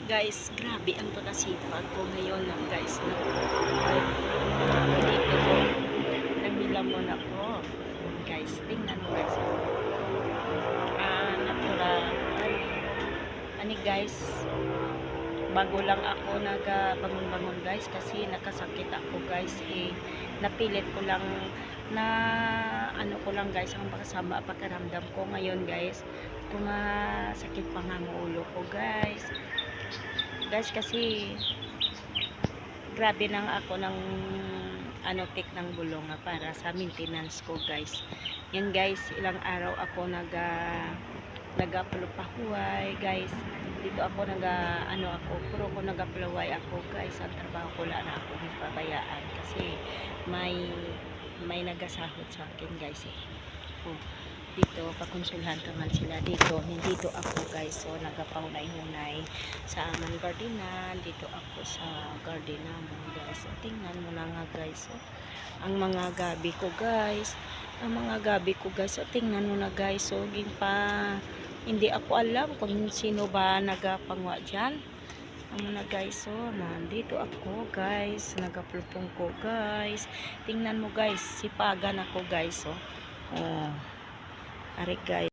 Guys, grabe ang pagkasipag ko ngayon lang guys na dito ko nagnilamon ako. Guys, tingnan mo guys. Natural. Ani guys, bago lang ako nagabangon-bangon guys kasi nakasakit ako guys napilit ko lang na ano ko lang guys ang pakasama pagkaramdam ko ngayon guys kung sakit pang ang ulo ko guys kasi grabe nang ako ng tik ng bulong para sa maintenance ko guys. Yan guys, ilang araw ako nagapalupahuay guys. Dito ako puro ko nagapalaway ako guys. Ang trabaho ko lang na ako pabayaan kasi may nagasahod sa akin guys dito pakonsulhan naman sila dito. Nandito ako guys, so nagapahunay-hunay sa amang gardenan. Dito ako sa gardenan guys. So, tingnan mo na nga guys, ang mga gabi ko guys, so tingnan mo na guys, so hindi ako alam kung sino ba nagapangwa dyan. Na guys, so nandito ako guys, nagaplupong ko guys. Tingnan mo guys, sipagan ako guys, ari guys.